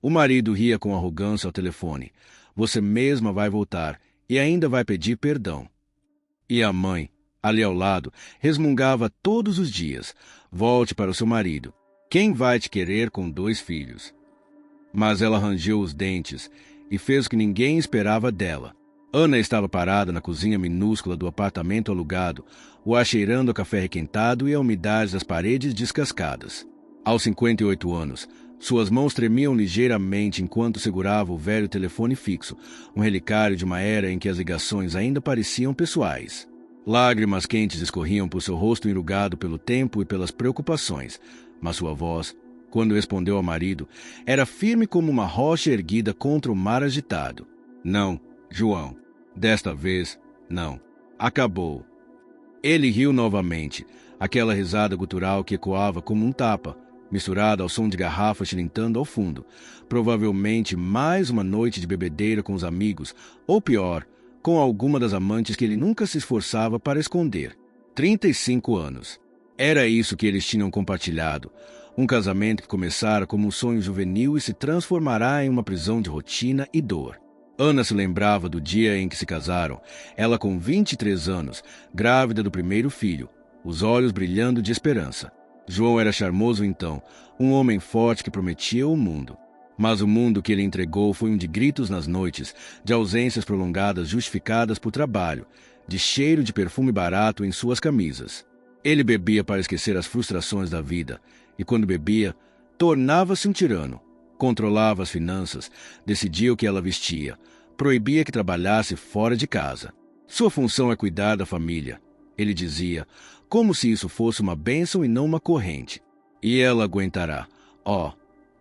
O marido ria com arrogância ao telefone. Você mesma vai voltar e ainda vai pedir perdão. E a mãe, ali ao lado, resmungava todos os dias. Volte para o seu marido. Quem vai te querer com 2 filhos? Mas ela rangeu os dentes e fez o que ninguém esperava dela. Ana estava parada na cozinha minúscula do apartamento alugado, o ar cheirando a café requentado e a umidade das paredes descascadas. Aos 58 anos, suas mãos tremiam ligeiramente enquanto segurava o velho telefone fixo, um relicário de uma era em que as ligações ainda pareciam pessoais. Lágrimas quentes escorriam por seu rosto enrugado pelo tempo e pelas preocupações, mas sua voz, quando respondeu ao marido, era firme como uma rocha erguida contra o mar agitado. Não, João, desta vez, não. Acabou. Ele riu novamente, aquela risada gutural que ecoava como um tapa, misturada ao som de garrafas tilintando ao fundo. Provavelmente mais uma noite de bebedeira com os amigos, ou pior, com alguma das amantes que ele nunca se esforçava para esconder. 35 anos. Era isso que eles tinham compartilhado. Um casamento que começara como um sonho juvenil e se transformará em uma prisão de rotina e dor. Ana se lembrava do dia em que se casaram, ela com 23 anos, grávida do primeiro filho, os olhos brilhando de esperança. João era charmoso então, um homem forte que prometia o mundo. Mas o mundo que ele entregou foi um de gritos nas noites, de ausências prolongadas justificadas por trabalho, de cheiro de perfume barato em suas camisas. Ele bebia para esquecer as frustrações da vida, e quando bebia, tornava-se um tirano. Controlava as finanças, decidia o que ela vestia, proibia que trabalhasse fora de casa. Sua função é cuidar da família, ele dizia, como se isso fosse uma bênção e não uma corrente. E ela aguentará. Oh,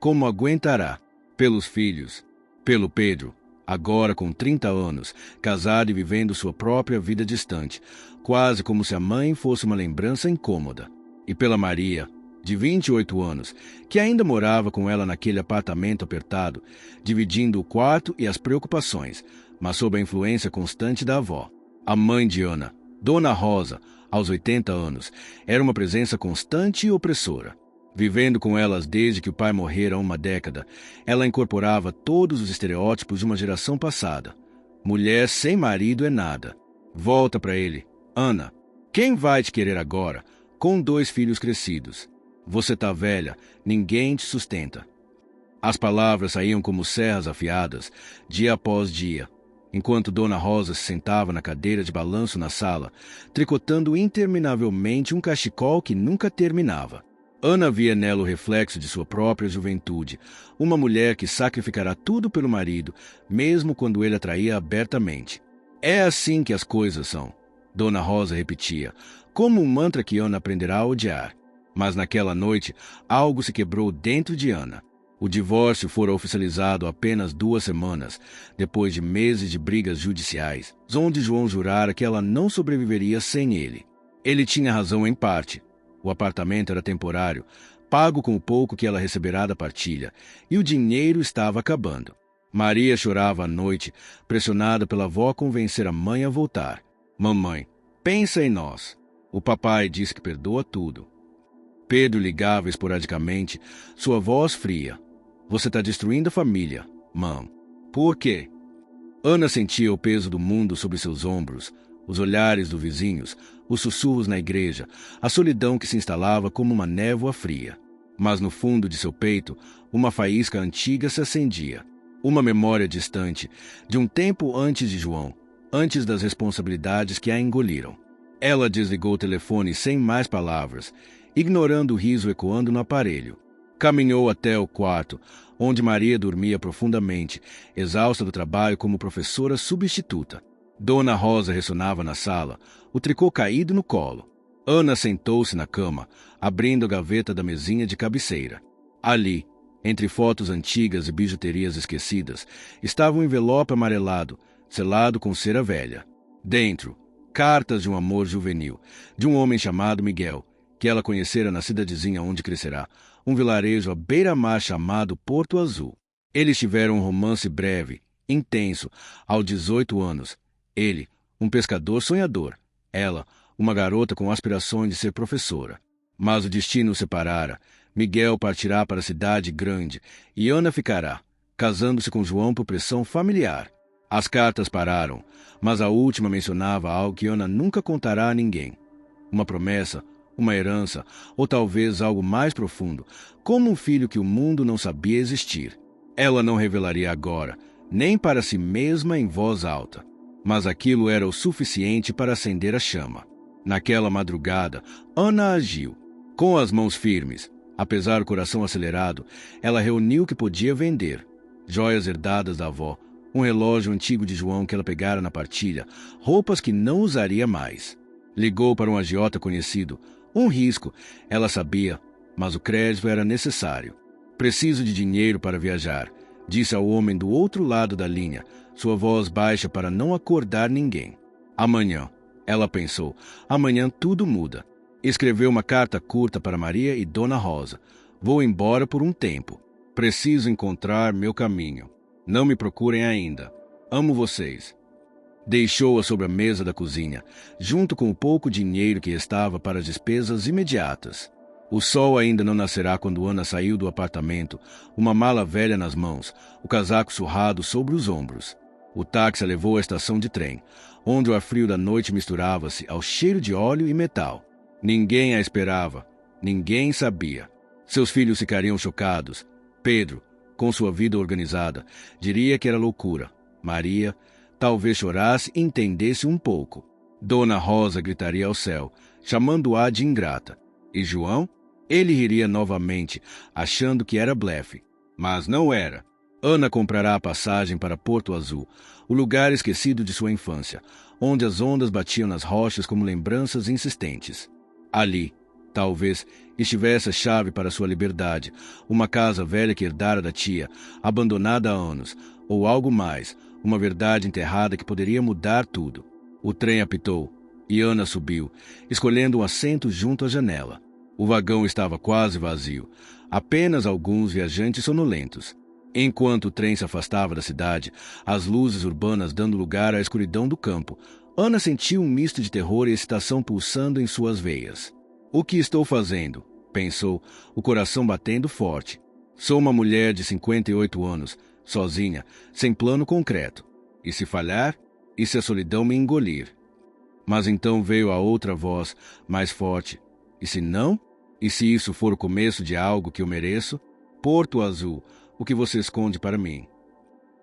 como aguentará! Pelos filhos, pelo Pedro, agora com 30 anos, casado e vivendo sua própria vida distante, quase como se a mãe fosse uma lembrança incômoda. E pela Maria, de 28 anos, que ainda morava com ela naquele apartamento apertado, dividindo o quarto e as preocupações, mas sob a influência constante da avó. A mãe de Ana, Dona Rosa, aos 80 anos, era uma presença constante e opressora. Vivendo com elas desde que o pai morrera há uma década, ela incorporava todos os estereótipos de uma geração passada. Mulher sem marido é nada. Volta para ele. Ana, quem vai te querer agora, com 2 filhos crescidos? Você tá velha, ninguém te sustenta. As palavras saíam como serras afiadas, dia após dia, enquanto Dona Rosa se sentava na cadeira de balanço na sala, tricotando interminavelmente um cachecol que nunca terminava. Ana via nela o reflexo de sua própria juventude, uma mulher que sacrificará tudo pelo marido, mesmo quando ele a traía abertamente. É assim que as coisas são, Dona Rosa repetia, como um mantra que Ana aprenderá a odiar. Mas naquela noite, algo se quebrou dentro de Ana. O divórcio fora oficializado há apenas 2 semanas, depois de meses de brigas judiciais, onde João jurara que ela não sobreviveria sem ele. Ele tinha razão em parte. O apartamento era temporário, pago com o pouco que ela receberá da partilha, e o dinheiro estava acabando. Maria chorava à noite, pressionada pela avó a convencer a mãe a voltar. Mamãe, pensa em nós. O papai diz que perdoa tudo. Pedro ligava esporadicamente, sua voz fria. Você está destruindo a família, mãe. Por quê? Ana sentia o peso do mundo sobre seus ombros, os olhares dos vizinhos, os sussurros na igreja, a solidão que se instalava como uma névoa fria. Mas no fundo de seu peito, uma faísca antiga se acendia. Uma memória distante, de um tempo antes de João, antes das responsabilidades que a engoliram. Ela desligou o telefone sem mais palavras, ignorando o riso ecoando no aparelho. Caminhou até o quarto, onde Maria dormia profundamente, exausta do trabalho como professora substituta. Dona Rosa ressonava na sala, o tricô caído no colo. Ana sentou-se na cama, abrindo a gaveta da mesinha de cabeceira. Ali, entre fotos antigas e bijuterias esquecidas, estava um envelope amarelado, selado com cera velha. Dentro, cartas de um amor juvenil, de um homem chamado Miguel, que ela conhecera na cidadezinha onde crescerá, um vilarejo à beira-mar chamado Porto Azul. Eles tiveram um romance breve, intenso, aos 18 anos. Ele, um pescador sonhador. Ela, uma garota com aspirações de ser professora. Mas o destino os separara. Miguel partirá para a cidade grande e Ana ficará, casando-se com João por pressão familiar. As cartas pararam, mas a última mencionava algo que Ana nunca contará a ninguém. Uma promessa, uma herança, ou talvez algo mais profundo, como um filho que o mundo não sabia existir. Ela não revelaria agora, nem para si mesma em voz alta. Mas aquilo era o suficiente para acender a chama. Naquela madrugada, Ana agiu. Com as mãos firmes, apesar do coração acelerado, ela reuniu o que podia vender. Joias herdadas da avó, um relógio antigo de João que ela pegara na partilha, roupas que não usaria mais. Ligou para um agiota conhecido. Um risco, ela sabia, mas o crédito era necessário. Preciso de dinheiro para viajar, disse ao homem do outro lado da linha, sua voz baixa para não acordar ninguém. Amanhã, ela pensou, amanhã tudo muda. Escreveu uma carta curta para Maria e Dona Rosa. Vou embora por um tempo. Preciso encontrar meu caminho. Não me procurem ainda. Amo vocês. Deixou-a sobre a mesa da cozinha, junto com o pouco dinheiro que restava para as despesas imediatas. O sol ainda não nascerá quando Ana saiu do apartamento, uma mala velha nas mãos, o casaco surrado sobre os ombros. O táxi a levou à estação de trem, onde o ar frio da noite misturava-se ao cheiro de óleo e metal. Ninguém a esperava, ninguém sabia. Seus filhos ficariam chocados. Pedro, com sua vida organizada, diria que era loucura. Maria talvez chorasse e entendesse um pouco. Dona Rosa gritaria ao céu, chamando-a de ingrata. E João? Ele riria novamente, achando que era blefe. Mas não era. Ana comprará a passagem para Porto Azul, o lugar esquecido de sua infância, onde as ondas batiam nas rochas como lembranças insistentes. Ali, talvez, estivesse a chave para sua liberdade, uma casa velha que herdara da tia, abandonada há anos, ou algo mais, uma verdade enterrada que poderia mudar tudo. O trem apitou, e Ana subiu, escolhendo um assento junto à janela. O vagão estava quase vazio, apenas alguns viajantes sonolentos. Enquanto o trem se afastava da cidade, as luzes urbanas dando lugar à escuridão do campo, Ana sentiu um misto de terror e excitação pulsando em suas veias. O que estou fazendo? Pensou, o coração batendo forte. Sou uma mulher de 58 anos, sozinha, sem plano concreto. E se falhar? E se a solidão me engolir? Mas então veio a outra voz, mais forte. E se não? E se isso for o começo de algo que eu mereço? Porto Azul, o que você esconde para mim?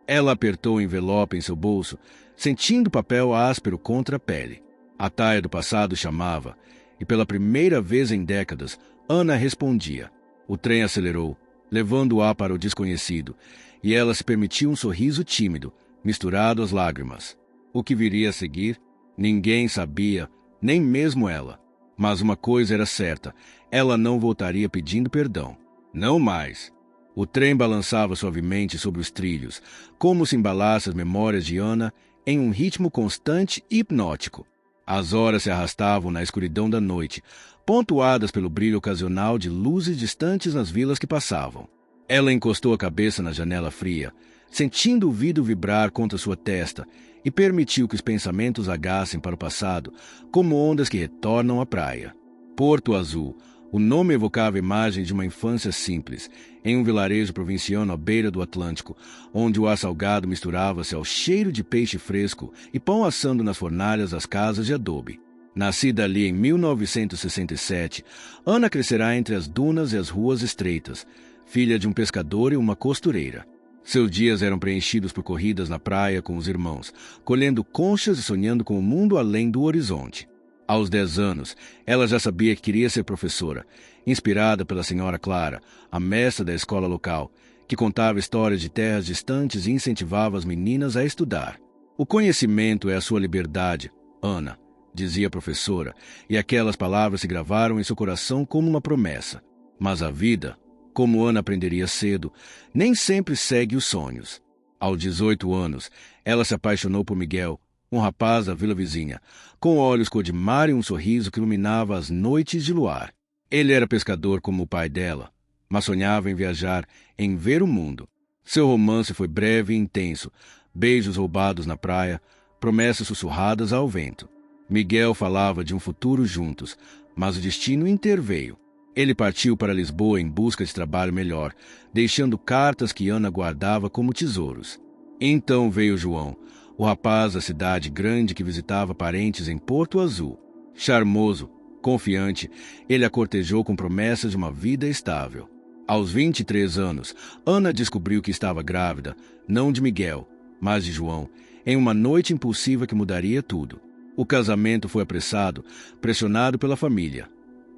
Ela apertou o envelope em seu bolso, sentindo o papel áspero contra a pele. A Taia do passado chamava, e pela primeira vez em décadas, Ana respondia. O trem acelerou, levando-a para o desconhecido, e ela se permitiu um sorriso tímido, misturado às lágrimas. O que viria a seguir? Ninguém sabia, nem mesmo ela. Mas uma coisa era certa, ela não voltaria pedindo perdão. Não mais. O trem balançava suavemente sobre os trilhos, como se embalasse as memórias de Ana em um ritmo constante e hipnótico. As horas se arrastavam na escuridão da noite, pontuadas pelo brilho ocasional de luzes distantes nas vilas que passavam. Ela encostou a cabeça na janela fria, sentindo o vidro vibrar contra sua testa, e permitiu que os pensamentos agassem para o passado, como ondas que retornam à praia. Porto Azul. O nome evocava a imagem de uma infância simples, em um vilarejo provinciano à beira do Atlântico, onde o ar salgado misturava-se ao cheiro de peixe fresco e pão assando nas fornalhas das casas de adobe. Nascida ali em 1967, Ana crescerá entre as dunas e as ruas estreitas, filha de um pescador e uma costureira. Seus dias eram preenchidos por corridas na praia com os irmãos, colhendo conchas e sonhando com o mundo além do horizonte. Aos 10 anos, ela já sabia que queria ser professora, inspirada pela senhora Clara, a mestra da escola local, que contava histórias de terras distantes e incentivava as meninas a estudar. O conhecimento é a sua liberdade, Ana, dizia a professora, e aquelas palavras se gravaram em seu coração como uma promessa. Mas a vida, como Ana aprenderia cedo, nem sempre segue os sonhos. Aos 18 anos, ela se apaixonou por Miguel, um rapaz da vila vizinha, com olhos cor de mar e um sorriso que iluminava as noites de luar. Ele era pescador como o pai dela, mas sonhava em viajar, em ver o mundo. Seu romance foi breve e intenso, beijos roubados na praia, promessas sussurradas ao vento. Miguel falava de um futuro juntos, mas o destino interveio. Ele partiu para Lisboa em busca de trabalho melhor, deixando cartas que Ana guardava como tesouros. Então veio João, o rapaz da cidade grande que visitava parentes em Porto Azul. Charmoso, confiante, ele a cortejou com promessas de uma vida estável. Aos 23 anos, Ana descobriu que estava grávida, não de Miguel, mas de João, em uma noite impulsiva que mudaria tudo. O casamento foi apressado, pressionado pela família.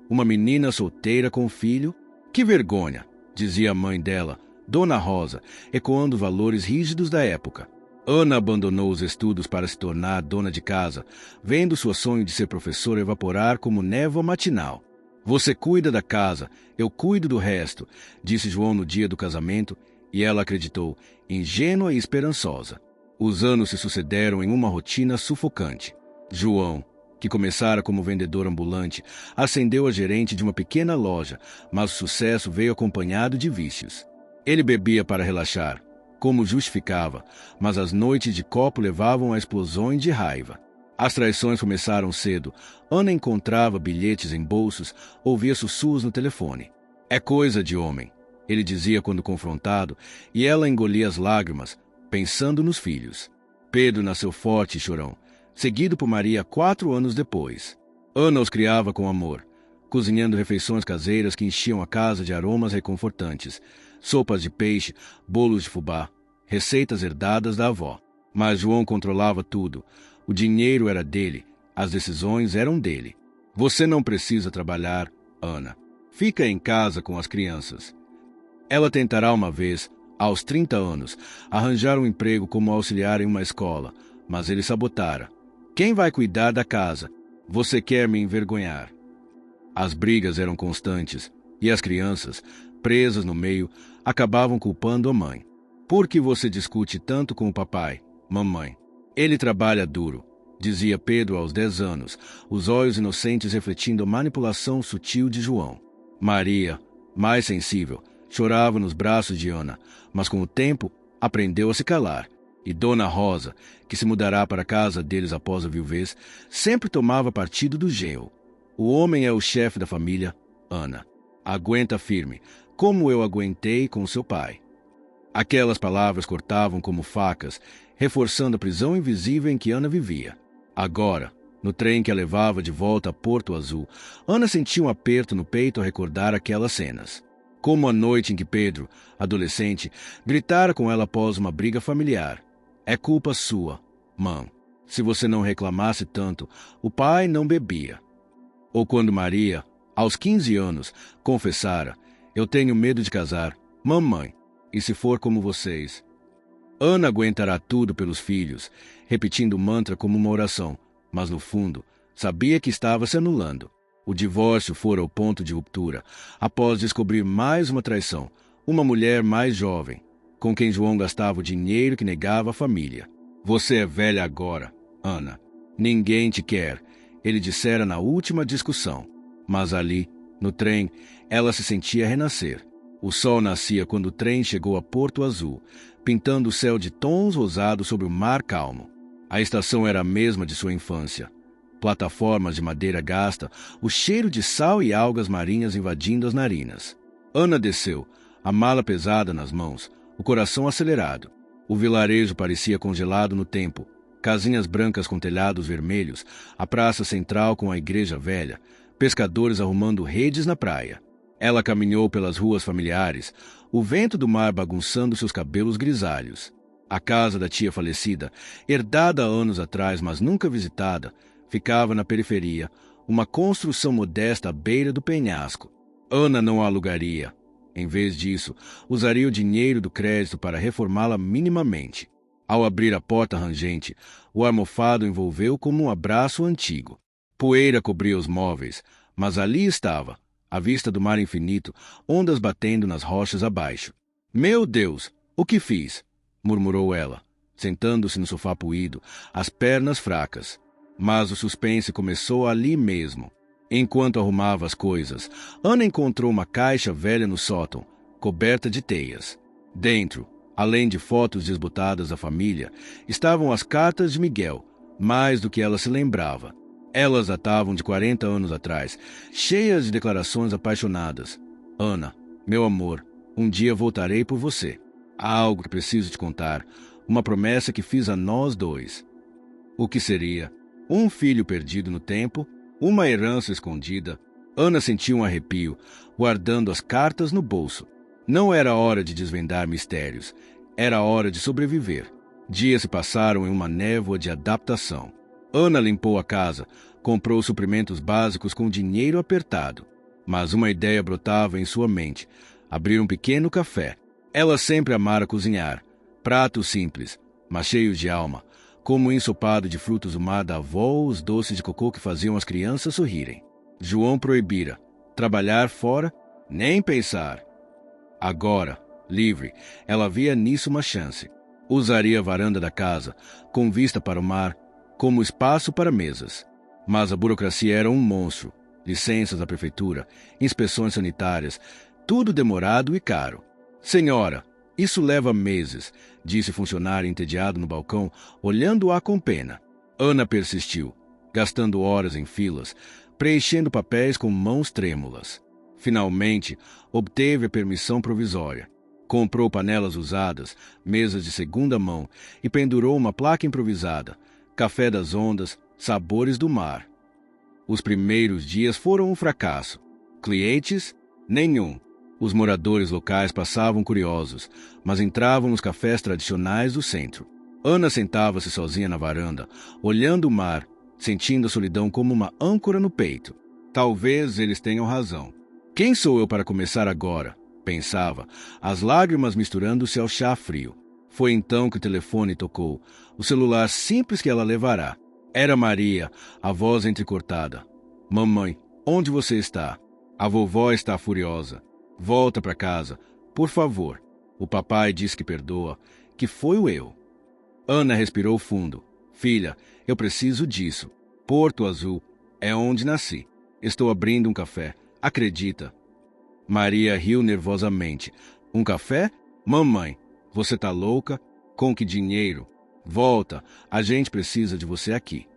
Uma menina solteira com filho? Que vergonha, dizia a mãe dela, Dona Rosa, ecoando valores rígidos da época. Ana abandonou os estudos para se tornar dona de casa, vendo seu sonho de ser professora evaporar como névoa matinal. Você cuida da casa, eu cuido do resto, disse João no dia do casamento, e ela acreditou, ingênua e esperançosa. Os anos se sucederam em uma rotina sufocante. João, que começara como vendedor ambulante, ascendeu a gerente de uma pequena loja, mas o sucesso veio acompanhado de vícios. Ele bebia para relaxar, como justificava, mas as noites de copo levavam a explosões de raiva. As traições começaram cedo. Ana encontrava bilhetes em bolsos, ouvia sussurros no telefone. É coisa de homem, ele dizia quando confrontado, e ela engolia as lágrimas, pensando nos filhos. Pedro nasceu forte e chorão, seguido por Maria 4 anos depois. Ana os criava com amor, cozinhando refeições caseiras que enchiam a casa de aromas reconfortantes, sopas de peixe, bolos de fubá, receitas herdadas da avó. Mas João controlava tudo. O dinheiro era dele, as decisões eram dele. Você não precisa trabalhar, Ana. Fica em casa com as crianças. Ela tentará uma vez, aos 30 anos, arranjar um emprego como auxiliar em uma escola, mas ele sabotara. Quem vai cuidar da casa? Você quer me envergonhar. As brigas eram constantes, e as crianças, presas no meio, acabavam culpando a mãe. Por que você discute tanto com o papai, mamãe? Ele trabalha duro, dizia Pedro aos 10 anos, os olhos inocentes refletindo a manipulação sutil de João. Maria, mais sensível, chorava nos braços de Ana, mas com o tempo aprendeu a se calar. E Dona Rosa, que se mudará para a casa deles após a viuvez, sempre tomava partido do genro. O homem é o chefe da família, Ana. Aguenta firme, como eu aguentei com seu pai. Aquelas palavras cortavam como facas, reforçando a prisão invisível em que Ana vivia. Agora, no trem que a levava de volta a Porto Azul, Ana sentia um aperto no peito ao recordar aquelas cenas. Como a noite em que Pedro, adolescente, gritara com ela após uma briga familiar. É culpa sua, mãe. Se você não reclamasse tanto, o pai não bebia. Ou quando Maria, aos 15 anos, confessara, eu tenho medo de casar, mamãe, e se for como vocês. Ana aguentará tudo pelos filhos, repetindo o mantra como uma oração, mas no fundo, sabia que estava se anulando. O divórcio fora o ponto de ruptura, após descobrir mais uma traição, uma mulher mais jovem, com quem João gastava o dinheiro que negava à família. Você é velha agora, Ana. Ninguém te quer, ele dissera na última discussão. Mas ali, no trem, ela se sentia renascer. O sol nascia quando o trem chegou a Porto Azul, pintando o céu de tons rosados sobre o mar calmo. A estação era a mesma de sua infância. Plataformas de madeira gasta, o cheiro de sal e algas marinhas invadindo as narinas. Ana desceu, a mala pesada nas mãos, o coração acelerado. O vilarejo parecia congelado no tempo. Casinhas brancas com telhados vermelhos, a praça central com a igreja velha, pescadores arrumando redes na praia. Ela caminhou pelas ruas familiares, o vento do mar bagunçando seus cabelos grisalhos. A casa da tia falecida, herdada há anos atrás, mas nunca visitada, ficava na periferia, uma construção modesta à beira do penhasco. Ana não a alugaria. Em vez disso, usaria o dinheiro do crédito para reformá-la minimamente. Ao abrir a porta rangente, o almofado envolveu como um abraço antigo. Poeira cobria os móveis, mas ali estava, à vista do mar infinito, ondas batendo nas rochas abaixo. Meu Deus, o que fiz? Murmurou ela, sentando-se no sofá poído, as pernas fracas. Mas o suspense começou ali mesmo. Enquanto arrumava as coisas, Ana encontrou uma caixa velha no sótão, coberta de teias. Dentro, além de fotos desbotadas da família, estavam as cartas de Miguel, mais do que ela se lembrava. Elas datavam de 40 anos atrás, cheias de declarações apaixonadas. Ana, meu amor, um dia voltarei por você. Há algo que preciso te contar, uma promessa que fiz a nós dois. O que seria? Um filho perdido no tempo, uma herança escondida. Ana sentiu um arrepio, guardando as cartas no bolso. Não era hora de desvendar mistérios, era hora de sobreviver. Dias se passaram em uma névoa de adaptação. Ana limpou a casa, comprou suprimentos básicos com dinheiro apertado. Mas uma ideia brotava em sua mente: abrir um pequeno café. Ela sempre amara cozinhar. Pratos simples, mas cheios de alma, como o ensopado de frutos do mar da avó ou os doces de cocô que faziam as crianças sorrirem. João proibira. Trabalhar fora? Nem pensar. Agora, livre, ela via nisso uma chance. Usaria a varanda da casa, com vista para o mar, como espaço para mesas. Mas a burocracia era um monstro. Licenças da prefeitura, inspeções sanitárias, tudo demorado e caro. Senhora, isso leva meses, disse o funcionário entediado no balcão, olhando-a com pena. Ana persistiu, gastando horas em filas, preenchendo papéis com mãos trêmulas. Finalmente, obteve a permissão provisória. Comprou panelas usadas, mesas de segunda mão e pendurou uma placa improvisada: Café das Ondas, Sabores do Mar. Os primeiros dias foram um fracasso. Clientes? Nenhum. Os moradores locais passavam curiosos, mas entravam nos cafés tradicionais do centro. Ana sentava-se sozinha na varanda, olhando o mar, sentindo a solidão como uma âncora no peito. Talvez eles tenham razão. Quem sou eu para começar agora? Pensava, as lágrimas misturando-se ao chá frio. Foi então que o telefone tocou, o celular simples que ela levará. Era Maria, a voz entrecortada. Mamãe, onde você está? A vovó está furiosa. Volta para casa, por favor. O papai diz que perdoa, que foi o eu. Ana respirou fundo. Filha, eu preciso disso. Porto Azul é onde nasci. Estou abrindo um café. Acredita? Maria riu nervosamente. Um café? Mamãe, você tá louca? Com que dinheiro? Volta, a gente precisa de você aqui.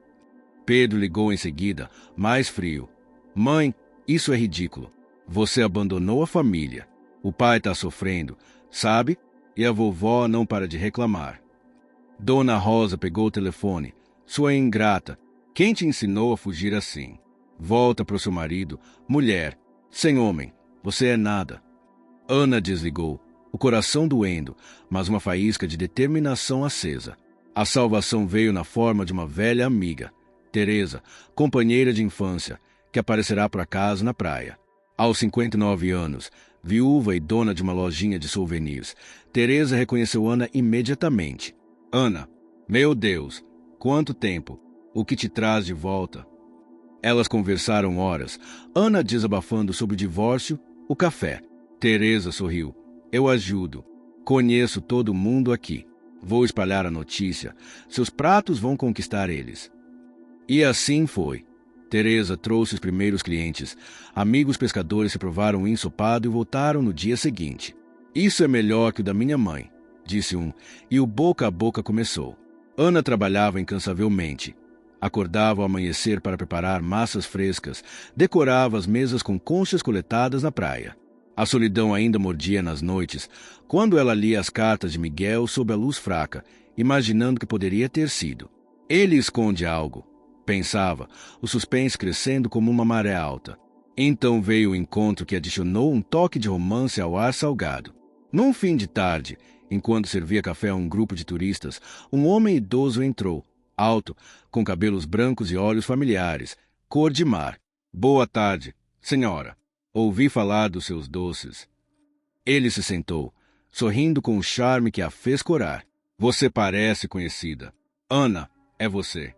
Pedro ligou em seguida, mais frio. Mãe, isso é ridículo. Você abandonou a família. O pai está sofrendo, sabe? E a vovó não para de reclamar. Dona Rosa pegou o telefone. Sua ingrata. Quem te ensinou a fugir assim? Volta para o seu marido. Mulher, sem homem, você é nada. Ana desligou, o coração doendo, mas uma faísca de determinação acesa. A salvação veio na forma de uma velha amiga, Teresa, companheira de infância, que aparecerá por acaso na praia. Aos 59 anos, viúva e dona de uma lojinha de souvenirs, Teresa reconheceu Ana imediatamente. Ana, meu Deus, quanto tempo! O que te traz de volta? Elas conversaram horas, Ana desabafando sobre o divórcio, o café. Teresa sorriu. Eu ajudo. Conheço todo mundo aqui. Vou espalhar a notícia. Seus pratos vão conquistar eles. E assim foi. Teresa trouxe os primeiros clientes. Amigos pescadores se provaram o ensopado e voltaram no dia seguinte. Isso é melhor que o da minha mãe, disse um, e o boca a boca começou. Ana trabalhava incansavelmente. Acordava ao amanhecer para preparar massas frescas, decorava as mesas com conchas coletadas na praia. A solidão ainda mordia nas noites, quando ela lia as cartas de Miguel sob a luz fraca, imaginando que poderia ter sido. Ele esconde algo, pensava, o suspense crescendo como uma maré alta. Então veio o encontro que adicionou um toque de romance ao ar salgado. Num fim de tarde, enquanto servia café a um grupo de turistas, um homem idoso entrou, alto, com cabelos brancos e olhos familiares, cor de mar. Boa tarde, senhora. Ouvi falar dos seus doces. Ele se sentou, sorrindo com um charme que a fez corar. Você parece conhecida. Ana, é você.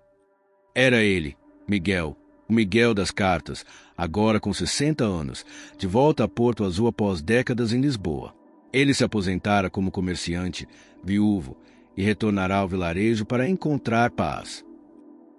Era ele, Miguel, o Miguel das cartas, agora com 60 anos, de volta a Porto Azul após décadas em Lisboa. Ele se aposentara como comerciante, viúvo, e retornará ao vilarejo para encontrar paz.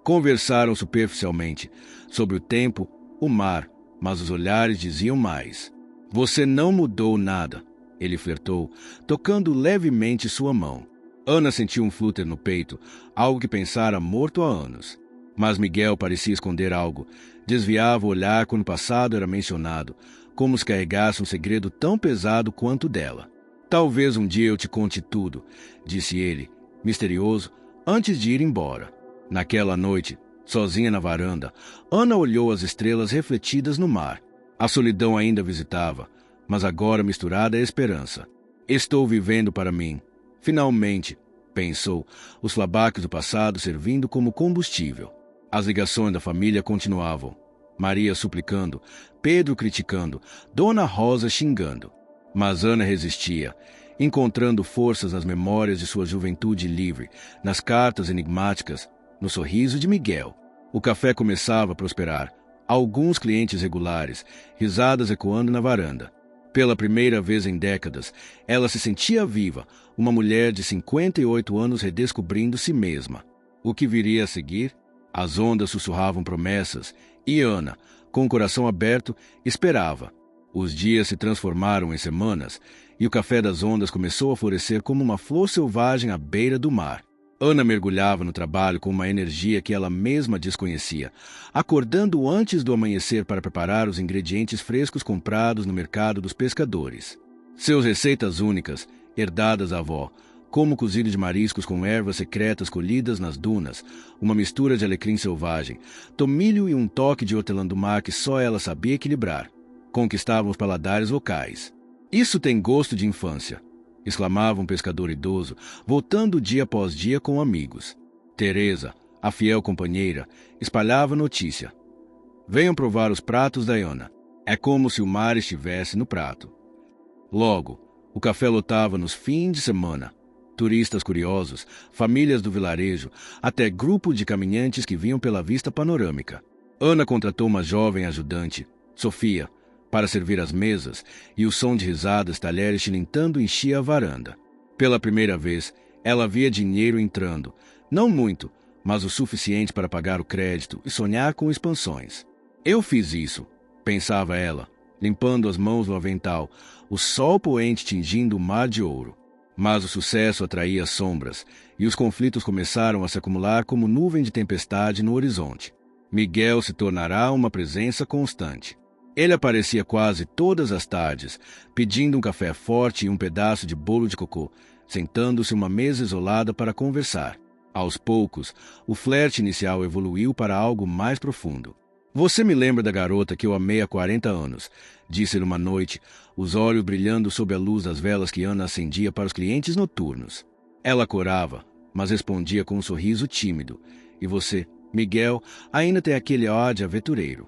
Conversaram superficialmente sobre o tempo, o mar, mas os olhares diziam mais. Você não mudou nada, ele flertou, tocando levemente sua mão. Ana sentiu um flúter no peito, algo que pensara morto há anos. Mas Miguel parecia esconder algo. Desviava o olhar quando o passado era mencionado, como se carregasse um segredo tão pesado quanto dela. Talvez um dia eu te conte tudo, disse ele, misterioso, antes de ir embora. Naquela noite, sozinha na varanda, Ana olhou as estrelas refletidas no mar. A solidão ainda visitava, mas agora misturada à esperança. Estou vivendo para mim. Finalmente, pensou, os flashbacks do passado servindo como combustível. As ligações da família continuavam. Maria suplicando, Pedro criticando, Dona Rosa xingando. Mas Ana resistia, encontrando forças nas memórias de sua juventude livre, nas cartas enigmáticas, no sorriso de Miguel. O café começava a prosperar. Alguns clientes regulares, risadas ecoando na varanda. Pela primeira vez em décadas, ela se sentia viva, uma mulher de 58 anos redescobrindo si mesma. O que viria a seguir? As ondas sussurravam promessas, e Ana, com o coração aberto, esperava. Os dias se transformaram em semanas, e o café das ondas começou a florescer como uma flor selvagem à beira do mar. Ana mergulhava no trabalho com uma energia que ela mesma desconhecia, acordando antes do amanhecer para preparar os ingredientes frescos comprados no mercado dos pescadores. Suas receitas únicas, herdadas da avó, como cozido de mariscos com ervas secretas colhidas nas dunas, uma mistura de alecrim selvagem, tomilho e um toque de hortelã do mar que só ela sabia equilibrar, conquistavam os paladares locais. Isso tem gosto de infância, exclamava um pescador idoso, voltando dia após dia com amigos. Teresa, a fiel companheira, espalhava notícia. Venham provar os pratos da Ana. É como se o mar estivesse no prato. Logo, o café lotava nos fins de semana. Turistas curiosos, famílias do vilarejo, até grupo de caminhantes que vinham pela vista panorâmica. Ana contratou uma jovem ajudante, Sofia, para servir as mesas, e o som de risadas, talheres tilintando enchia a varanda. Pela primeira vez, ela via dinheiro entrando, não muito, mas o suficiente para pagar o crédito e sonhar com expansões. Eu fiz isso, pensava ela, limpando as mãos no avental, o sol poente tingindo o mar de ouro. Mas o sucesso atraía sombras, e os conflitos começaram a se acumular como nuvem de tempestade no horizonte. Miguel se tornará uma presença constante. Ele aparecia quase todas as tardes, pedindo um café forte e um pedaço de bolo de cocô, sentando-se em uma mesa isolada para conversar. Aos poucos, o flerte inicial evoluiu para algo mais profundo. Você me lembra da garota que eu amei há 40 anos, disse-lhe uma noite, os olhos brilhando sob a luz das velas que Ana acendia para os clientes noturnos. Ela corava, mas respondia com um sorriso tímido. E você, Miguel, ainda tem aquele ar de aventureiro.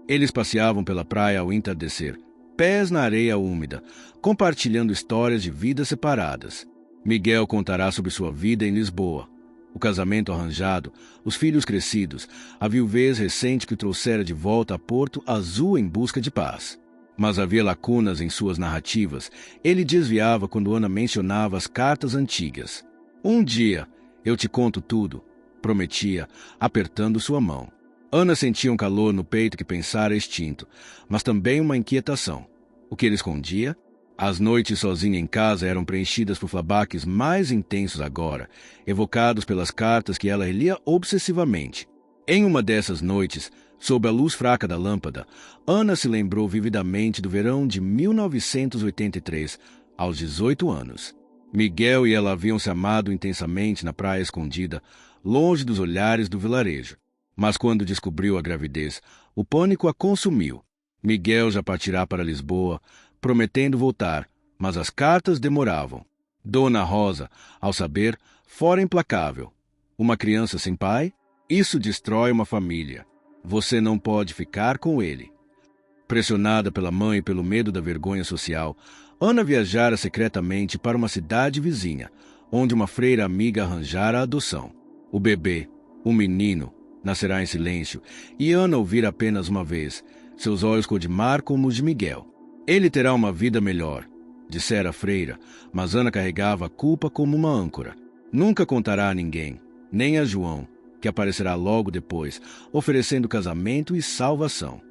Eles passeavam pela praia ao entardecer, pés na areia úmida, compartilhando histórias de vidas separadas. Miguel contará sobre sua vida em Lisboa, o casamento arranjado, os filhos crescidos, a viuvez recente que o trouxera de volta a Porto Azul em busca de paz. Mas havia lacunas em suas narrativas. Ele desviava quando Ana mencionava as cartas antigas. Um dia, eu te conto tudo, prometia, apertando sua mão. Ana sentia um calor no peito que pensara extinto, mas também uma inquietação. O que ele escondia? As noites sozinha em casa eram preenchidas por flashbacks mais intensos agora, evocados pelas cartas que ela lia obsessivamente. Em uma dessas noites, sob a luz fraca da lâmpada, Ana se lembrou vividamente do verão de 1983, aos 18 anos. Miguel e ela haviam se amado intensamente na praia escondida, longe dos olhares do vilarejo. Mas quando descobriu a gravidez, o pânico a consumiu. Miguel já partirá para Lisboa, prometendo voltar, mas as cartas demoravam. Dona Rosa, ao saber, fora implacável. Uma criança sem pai? Isso destrói uma família. Você não pode ficar com ele. Pressionada pela mãe e pelo medo da vergonha social, Ana viajara secretamente para uma cidade vizinha, onde uma freira amiga arranjara a adoção. O bebê, um menino, nascerá em silêncio, e Ana ouvira apenas uma vez, seus olhos cor de mar como os de Miguel. Ele terá uma vida melhor, dissera a freira, mas Ana carregava a culpa como uma âncora. Nunca contará a ninguém, nem a João, que aparecerá logo depois, oferecendo casamento e salvação.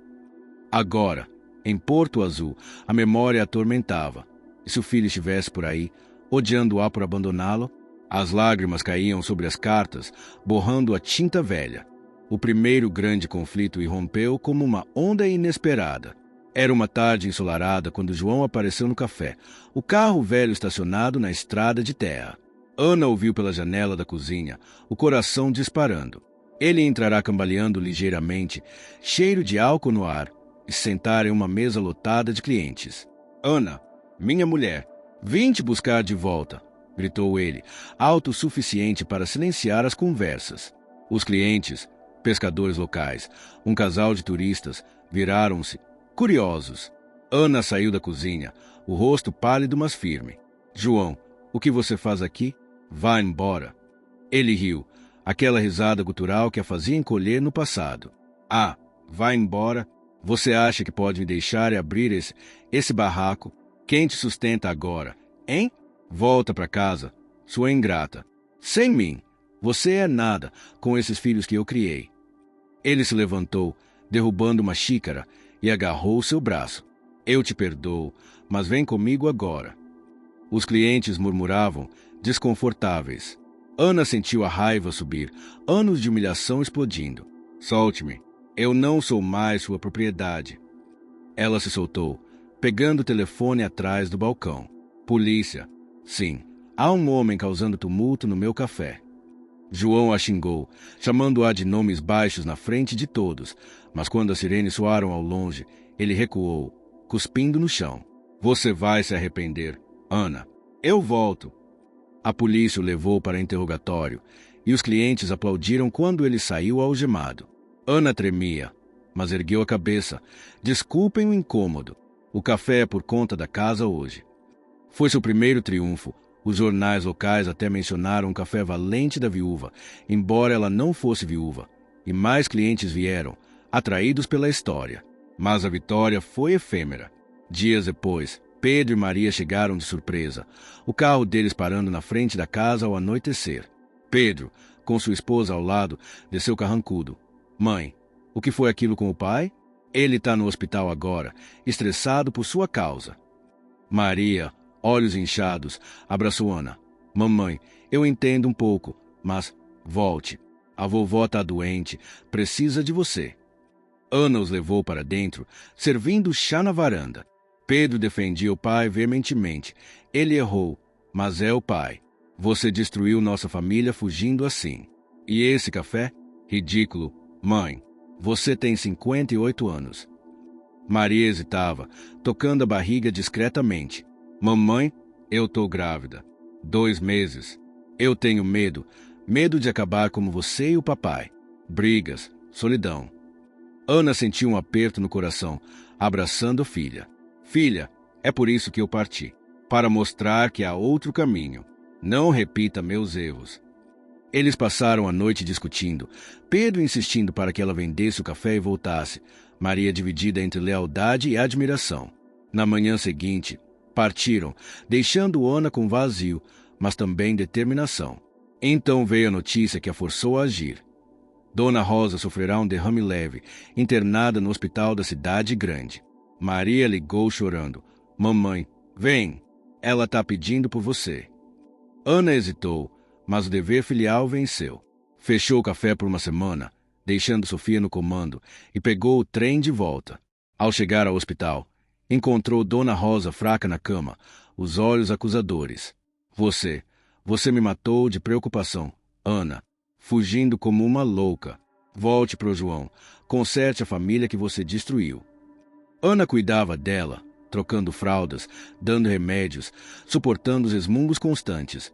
Agora, em Porto Azul, a memória a atormentava, e se o filho estivesse por aí, odiando-a por abandoná-lo, as lágrimas caíam sobre as cartas, borrando a tinta velha. O primeiro grande conflito irrompeu como uma onda inesperada. Era uma tarde ensolarada quando João apareceu no café, o carro velho estacionado na estrada de terra. Ana o viu pela janela da cozinha, o coração disparando. Ele entrará cambaleando ligeiramente, cheiro de álcool no ar, e se sentar em uma mesa lotada de clientes. Ana, minha mulher, vim te buscar de volta, gritou ele, alto o suficiente para silenciar as conversas. Os clientes, pescadores locais, um casal de turistas, viraram-se, curiosos. Ana saiu da cozinha, o rosto pálido mas firme. João, o que você faz aqui? Vá embora. Ele riu, aquela risada gutural que a fazia encolher no passado. Ah, vá embora. Você acha que pode me deixar e abrir esse barraco? Quem te sustenta agora, hein? Volta para casa, sua ingrata. Sem mim, você é nada com esses filhos que eu criei. Ele se levantou, derrubando uma xícara, e agarrou seu braço. Eu te perdoo, mas vem comigo agora. Os clientes murmuravam, desconfortáveis. Ana sentiu a raiva subir, anos de humilhação explodindo. Solte-me. Eu não sou mais sua propriedade. Ela se soltou, pegando o telefone atrás do balcão. Polícia. Sim, há um homem causando tumulto no meu café. João a xingou, chamando-a de nomes baixos na frente de todos, mas quando as sirenes soaram ao longe, ele recuou, cuspindo no chão. Você vai se arrepender, Ana. Eu volto. A polícia o levou para interrogatório, e os clientes aplaudiram quando ele saiu algemado. Ana tremia, mas ergueu a cabeça. Desculpem o incômodo. O café é por conta da casa hoje. Foi seu primeiro triunfo. Os jornais locais até mencionaram o café valente da viúva, embora ela não fosse viúva, e mais clientes vieram, atraídos pela história. Mas a vitória foi efêmera. Dias depois, Pedro e Maria chegaram de surpresa, o carro deles parando na frente da casa ao anoitecer. Pedro, com sua esposa ao lado, desceu carrancudo. Mãe, o que foi aquilo com o pai? Ele está no hospital agora, estressado por sua causa. Maria, olhos inchados, abraçou Ana. Mamãe, eu entendo um pouco, mas volte. A vovó está doente, precisa de você. Ana os levou para dentro, servindo chá na varanda. Pedro defendia o pai veementemente. Ele errou, mas é o pai. Você destruiu nossa família fugindo assim. E esse café? Ridículo. Mãe, você tem 58 anos. Maria hesitava, tocando a barriga discretamente. Mamãe, eu tô grávida. 2 meses. Eu tenho medo de acabar como você e o papai. Brigas, solidão. Ana sentiu um aperto no coração, abraçando a filha. Filha, é por isso que eu parti. Para mostrar que há outro caminho. Não repita meus erros. Eles passaram a noite discutindo, Pedro insistindo para que ela vendesse o café e voltasse, Maria dividida entre lealdade e admiração. Na manhã seguinte, partiram, deixando Ana com vazio, mas também determinação. Então veio a notícia que a forçou a agir. Dona Rosa sofrerá um derrame leve, internada no hospital da cidade grande. Maria ligou chorando. Mamãe, vem, ela está pedindo por você. Ana hesitou, mas o dever filial venceu. Fechou o café por uma semana, deixando Sofia no comando, e pegou o trem de volta. Ao chegar ao hospital, encontrou Dona Rosa fraca na cama, os olhos acusadores. Você me matou de preocupação, Ana, fugindo como uma louca. Volte pro João, conserte a família que você destruiu. Ana cuidava dela, trocando fraldas, dando remédios, suportando os resmungos constantes.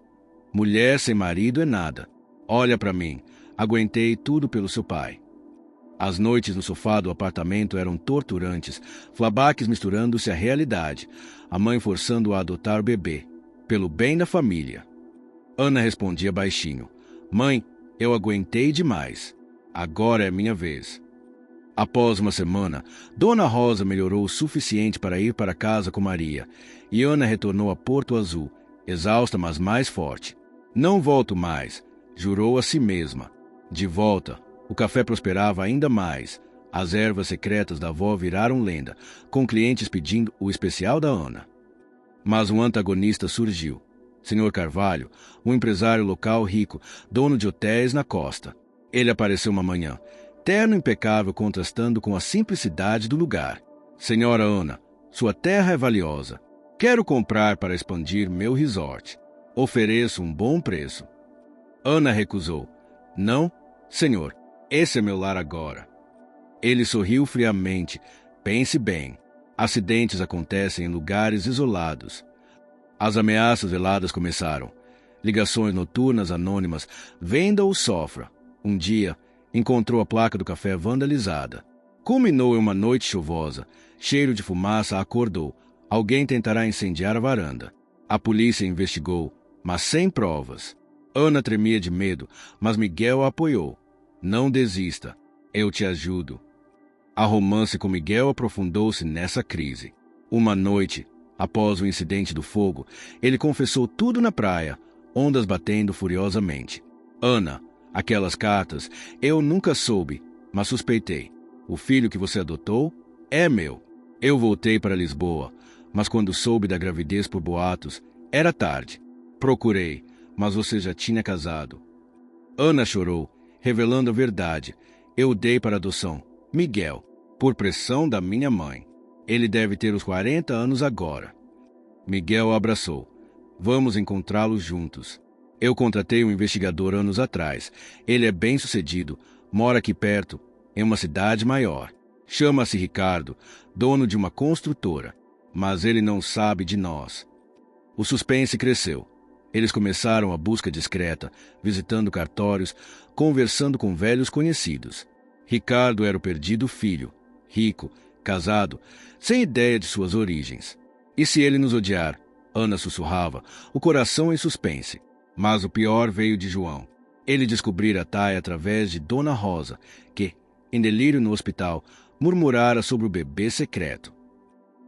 Mulher sem marido é nada. Olha para mim, aguentei tudo pelo seu pai. As noites no sofá do apartamento eram torturantes, flabaques misturando-se à realidade, a mãe forçando-a a adotar o bebê, pelo bem da família. Ana respondia baixinho. Mãe, eu aguentei demais. Agora é minha vez. Após uma semana, Dona Rosa melhorou o suficiente para ir para casa com Maria, e Ana retornou a Porto Azul, exausta, mas mais forte. Não volto mais, jurou a si mesma. De volta, o café prosperava ainda mais. As ervas secretas da avó viraram lenda, com clientes pedindo o especial da Ana. Mas um antagonista surgiu. Sr. Carvalho, um empresário local rico, dono de hotéis na costa. Ele apareceu uma manhã, terno impecável contrastando com a simplicidade do lugar. Senhora Ana, sua terra é valiosa. Quero comprar para expandir meu resort. Ofereço um bom preço. Ana recusou. Não, senhor, esse é meu lar agora. Ele sorriu friamente. Pense bem. Acidentes acontecem em lugares isolados. As ameaças veladas começaram. Ligações noturnas anônimas, venda ou sofra. Um dia, encontrou a placa do café vandalizada. Culminou em uma noite chuvosa. Cheiro de fumaça a acordou. Alguém tentará incendiar a varanda. A polícia investigou, mas sem provas. Ana tremia de medo, mas Miguel a apoiou. Não desista. Eu te ajudo. A romance com Miguel aprofundou-se nessa crise. Uma noite, após o incidente do fogo, ele confessou tudo na praia, ondas batendo furiosamente. Ana, aquelas cartas, eu nunca soube, mas suspeitei. O filho que você adotou é meu. Eu voltei para Lisboa, mas quando soube da gravidez por boatos, era tarde. Procurei, mas você já tinha casado. Ana chorou, revelando a verdade. Eu o dei para adoção, Miguel, por pressão da minha mãe. Ele deve ter os 40 anos agora. Miguel o abraçou. Vamos encontrá-los juntos. Eu contratei um investigador anos atrás. Ele é bem-sucedido, mora aqui perto, em uma cidade maior. Chama-se Ricardo, dono de uma construtora. Mas ele não sabe de nós. O suspense cresceu. Eles começaram a busca discreta, visitando cartórios, conversando com velhos conhecidos. Ricardo era o perdido filho, rico, casado, sem ideia de suas origens. E se ele nos odiar? Ana sussurrava, o coração em suspense. Mas o pior veio de João. Ele descobrira a Thay através de Dona Rosa, que, em delírio no hospital, murmurara sobre o bebê secreto.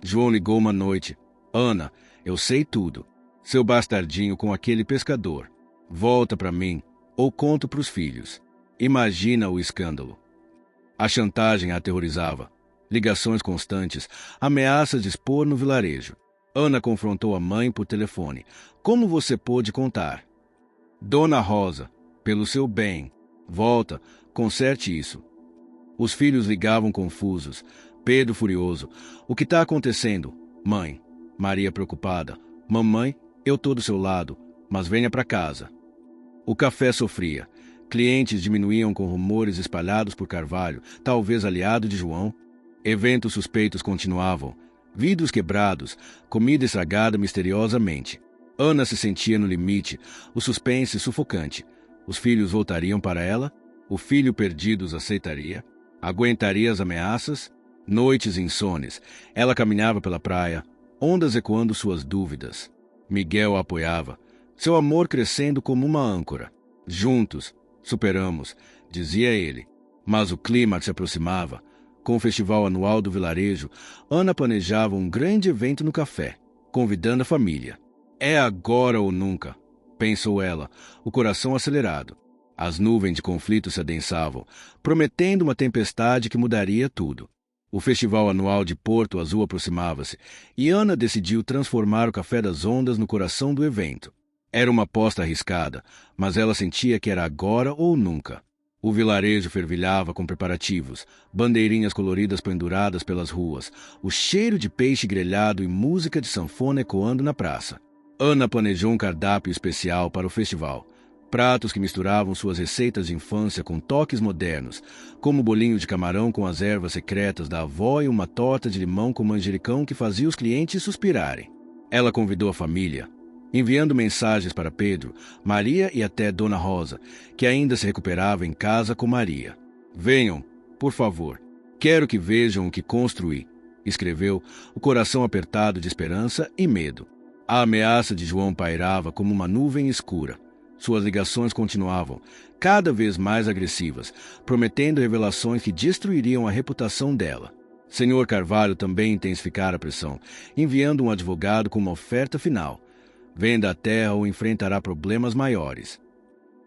João ligou uma noite. Ana, eu sei tudo. Seu bastardinho com aquele pescador. Volta para mim, ou conto para os filhos. Imagina o escândalo. A chantagem a aterrorizava. Ligações constantes, ameaças de expor no vilarejo. Ana confrontou a mãe por telefone. Como você pôde contar? Dona Rosa, pelo seu bem, volta, conserte isso. Os filhos ligavam confusos. Pedro furioso. O que está acontecendo? Mãe. Maria preocupada. Mamãe, eu tô do seu lado, mas venha para casa. O café sofria. Clientes diminuíam com rumores espalhados por Carvalho, talvez aliado de João. Eventos suspeitos continuavam. Vidros quebrados, comida estragada misteriosamente. Ana se sentia no limite, o suspense sufocante. Os filhos voltariam para ela? O filho perdido os aceitaria? Aguentaria as ameaças? Noites insones. Ela caminhava pela praia, ondas ecoando suas dúvidas. Miguel a apoiava, seu amor crescendo como uma âncora. Juntos, superamos, dizia ele. Mas o clímax se aproximava. Com o festival anual do vilarejo, Ana planejava um grande evento no café, convidando a família. É agora ou nunca, pensou ela, o coração acelerado. As nuvens de conflito se adensavam, prometendo uma tempestade que mudaria tudo. O festival anual de Porto Azul aproximava-se, e Ana decidiu transformar o Café das Ondas no coração do evento. Era uma aposta arriscada, mas ela sentia que era agora ou nunca. O vilarejo fervilhava com preparativos, bandeirinhas coloridas penduradas pelas ruas, o cheiro de peixe grelhado e música de sanfona ecoando na praça. Ana planejou um cardápio especial para o festival. Pratos que misturavam suas receitas de infância com toques modernos, como bolinho de camarão com as ervas secretas da avó e uma torta de limão com manjericão que fazia os clientes suspirarem. Ela convidou a família, enviando mensagens para Pedro, Maria e até Dona Rosa, que ainda se recuperava em casa com Maria. Venham, por favor. Quero que vejam o que construí, escreveu, o coração apertado de esperança e medo. A ameaça de João pairava como uma nuvem escura. Suas ligações continuavam, cada vez mais agressivas, prometendo revelações que destruiriam a reputação dela. Senhor Carvalho também intensificara a pressão, enviando um advogado com uma oferta final. Venda a terra ou enfrentará problemas maiores.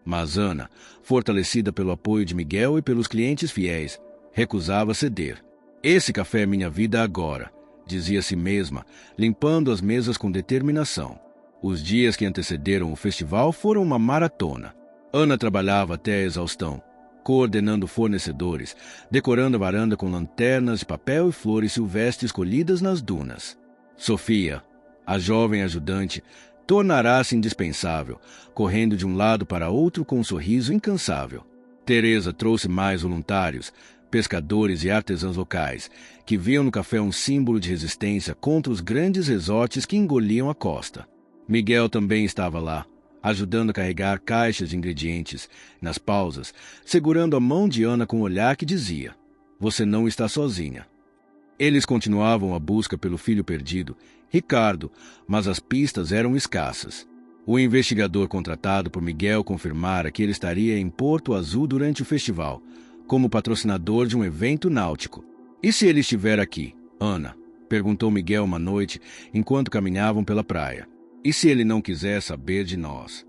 Mas Ana, fortalecida pelo apoio de Miguel e pelos clientes fiéis, recusava ceder. Esse café é minha vida agora, dizia a si mesma, limpando as mesas com determinação. Os dias que antecederam o festival foram uma maratona. Ana trabalhava até a exaustão. coordenando fornecedores, decorando a varanda com lanternas de papel e flores silvestres colhidas nas dunas. Sofia, a jovem ajudante, tornará-se indispensável, correndo de um lado para outro com um sorriso incansável. Teresa trouxe mais voluntários, pescadores e artesãos locais, que viam no café um símbolo de resistência contra os grandes resortes que engoliam a costa. Miguel também estava lá, ajudando a carregar caixas de ingredientes, nas pausas, segurando a mão de Ana com um olhar que dizia: "Você não está sozinha." Eles continuavam a busca pelo filho perdido, Ricardo, mas as pistas eram escassas. O investigador contratado por Miguel confirmara que ele estaria em Porto Azul durante o festival, como patrocinador de um evento náutico. "E se ele estiver aqui, Ana?" perguntou Miguel uma noite, enquanto caminhavam pela praia. "E se ele não quiser saber de nós?"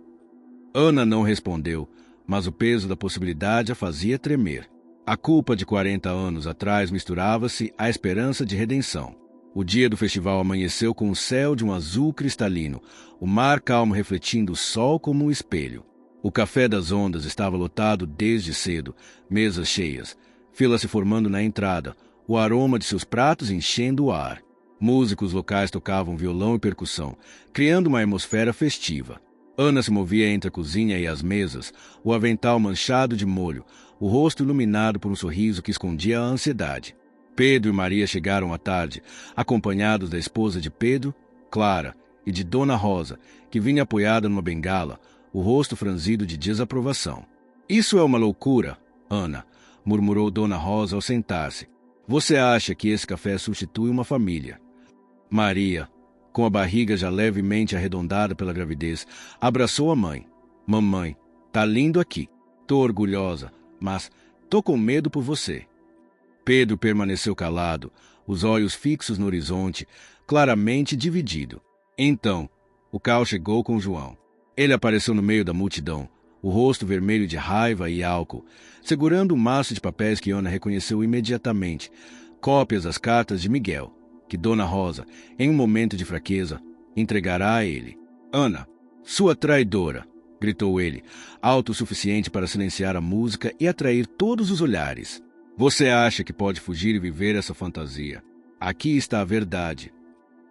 Ana não respondeu, mas o peso da possibilidade a fazia tremer. A culpa de 40 anos atrás misturava-se à esperança de redenção. O dia do festival amanheceu com o céu de um azul cristalino, o mar calmo refletindo o sol como um espelho. O Café das Ondas estava lotado desde cedo, mesas cheias, filas se formando na entrada, o aroma de seus pratos enchendo o ar. Músicos locais tocavam violão e percussão, criando uma atmosfera festiva. Ana se movia entre a cozinha e as mesas, o avental manchado de molho, o rosto iluminado por um sorriso que escondia a ansiedade. Pedro e Maria chegaram à tarde, acompanhados da esposa de Pedro, Clara, e de Dona Rosa, que vinha apoiada numa bengala, o rosto franzido de desaprovação. "Isso é uma loucura, Ana", murmurou Dona Rosa ao sentar-se. "Você acha que esse café substitui uma família?" Maria, com a barriga já levemente arredondada pela gravidez, abraçou a mãe. "Mamãe, tá lindo aqui. Tô orgulhosa, mas tô com medo por você." Pedro permaneceu calado, os olhos fixos no horizonte, claramente dividido. Então, o Cal chegou com João. Ele apareceu no meio da multidão, o rosto vermelho de raiva e álcool, segurando um maço de papéis que Ana reconheceu imediatamente, cópias das cartas de Miguel, que Dona Rosa, em um momento de fraqueza, entregará a ele. "Ana, sua traidora!" gritou ele, alto o suficiente para silenciar a música e atrair todos os olhares. "Você acha que pode fugir e viver essa fantasia? Aqui está a verdade."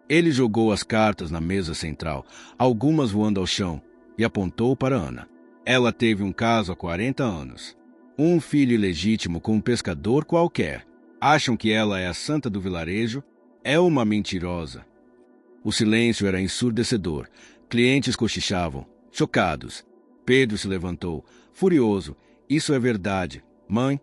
Ele jogou as cartas na mesa central, algumas voando ao chão, e apontou para Ana. "Ela teve um caso há 40 anos. Um filho ilegítimo com um pescador qualquer. Acham que ela é a santa do vilarejo? É uma mentirosa." O silêncio era ensurdecedor. Clientes cochichavam, chocados. Pedro se levantou, furioso. "Isso é verdade. Mãe?"